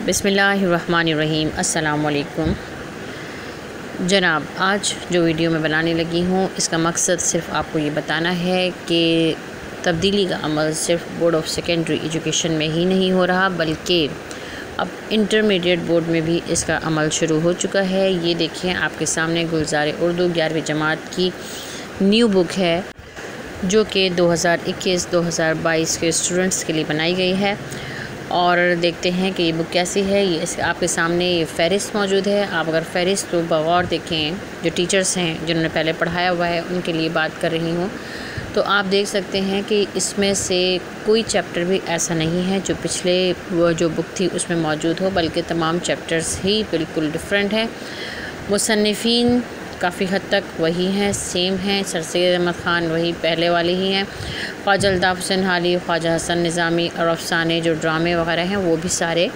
बिस्मिल्लाहिर्रहमानिर्रहीम। अस्सलाम वालेकुम जनाब, आज जो वीडियो मैं बनाने लगी हूँ इसका मकसद सिर्फ़ आपको ये बताना है कि तब्दीली का अमल सिर्फ बोर्ड ऑफ सेकेंडरी एजुकेशन में ही नहीं हो रहा, बल्कि अब इंटरमीडिएट बोर्ड में भी इसका अमल शुरू हो चुका है। ये देखिए आपके सामने गुलज़ार उर्दू 11वीं जमात की न्यू बुक है जो कि 2021-2022 के स्टूडेंट्स के लिए बनाई गई है। और देखते हैं कि ये बुक कैसी है। ये आपके सामने ये फ़हरिस्त मौजूद है। आप अगर फ़हरिस्त को बगौर देखें, जो टीचर्स हैं जिन्होंने पहले पढ़ाया हुआ है उनके लिए बात कर रही हूँ, तो आप देख सकते हैं कि इसमें से कोई चैप्टर भी ऐसा नहीं है जो पिछले वो जो बुक थी उसमें मौजूद हो, बल्कि तमाम चैप्टर्स ही बिल्कुल डिफरेंट हैं। मुसन्निफ़ीन काफ़ी हद तक वही हैं, सेम हैं। सर सैयद अहमद ख़ान वही पहले वाले ही हैं। ख्वाजा अल्ताफ़ हुसैन हाली, ख्वाजा हसन निज़ामी और अफ़साने जो ड्रामे वगैरह हैं वो भी सारे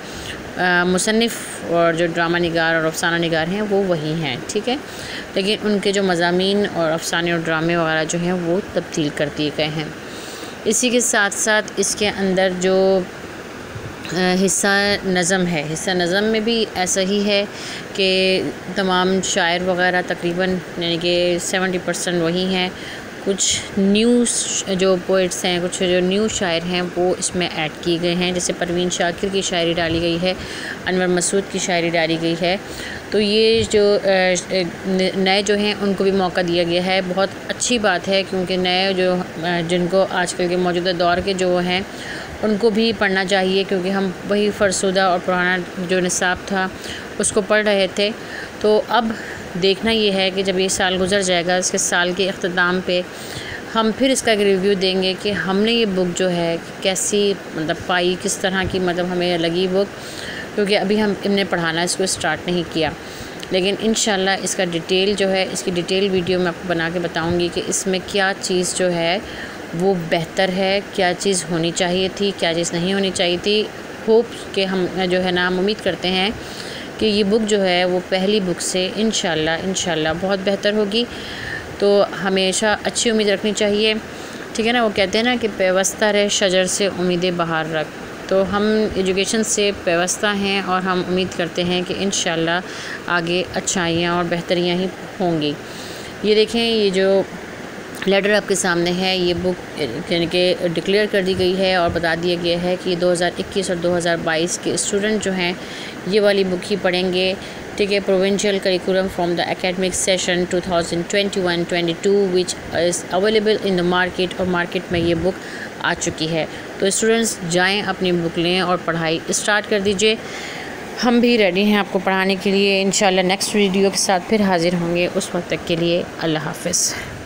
मुसन्निफ़ और जो ड्रामा निगार और अफ़साना निगार हैं वो वही हैं, ठीक है। लेकिन उनके जो मज़ामीन और अफ़साने और ड्रामे वगैरह जो हैं वो तब्दील कर दिए गए हैं। इसी के साथ साथ इसके अंदर जो हिस्सा नज़म है, हिस्सा नज़म में भी ऐसा ही है कि तमाम शायर वगैरह तकरीबन यानी कि 70% वही हैं। कुछ न्यू जो पोइट्स हैं, कुछ जो न्यू शायर हैं वो इसमें ऐड किए गए हैं। जैसे परवीन शाकिर की शायरी डाली गई है, अनवर मसूद की शायरी डाली गई है। तो ये जो नए जो हैं उनको भी मौका दिया गया है। बहुत अच्छी बात है, क्योंकि नए जो जिनको आजकल के मौजूदा दौर के जो हैं उनको भी पढ़ना चाहिए, क्योंकि हम वही फ़रसुदा और पुराना जो निसाब था उसको पढ़ रहे थे। तो अब देखना ये है कि जब ये साल गुज़र जाएगा, इसके साल के अख्ताम पे हम फिर इसका एक रिव्यू देंगे कि हमने ये बुक जो है कैसी मतलब पाई, किस तरह की मतलब हमें लगी बुक, क्योंकि अभी हमने पढ़ाना इसको स्टार्ट नहीं किया। लेकिन इंशाल्लाह इसका डिटेल जो है, इसकी डिटेल वीडियो मैं आपको बना के बताऊँगी कि इसमें क्या चीज़ जो है वो बेहतर है, क्या चीज़ होनी चाहिए थी, क्या चीज़ नहीं होनी चाहिए थी। होप कि हम जो है ना, हम उम्मीद करते हैं कि ये बुक जो है वो पहली बुक से इंशाल्लाह बहुत बेहतर होगी। तो हमेशा अच्छी उम्मीद रखनी चाहिए, ठीक है ना। वो कहते हैं ना कि पेवस्ता रहे शजर से उम्मीदें बहार रख। तो हम एजुकेशन से पेवस्ता हैं और हम उम्मीद करते हैं कि इंशाल्लाह आगे अच्छाइयाँ और बेहतरियाँ ही होंगी। ये देखें, ये जो लेटर आपके सामने है, ये बुक यानी कि डिक्लेयर कर दी गई है और बता दिया गया है कि 2021 और 2022 के स्टूडेंट जो हैं ये वाली बुक ही पढ़ेंगे, ठीक है। Provincial curriculum from the academic session 2021-22 which is available in the market, और मार्केट में ये बुक आ चुकी है। तो स्टूडेंट्स जाएँ, अपनी बुक लें और पढ़ाई स्टार्ट कर दीजिए। हम भी रेडी हैं आपको पढ़ाने के लिए। इंशाल्लाह नेक्स्ट वीडियो के साथ फिर हाज़िर होंगे। उस वक्त तक के लिए अल्लाह हाफ़िज़।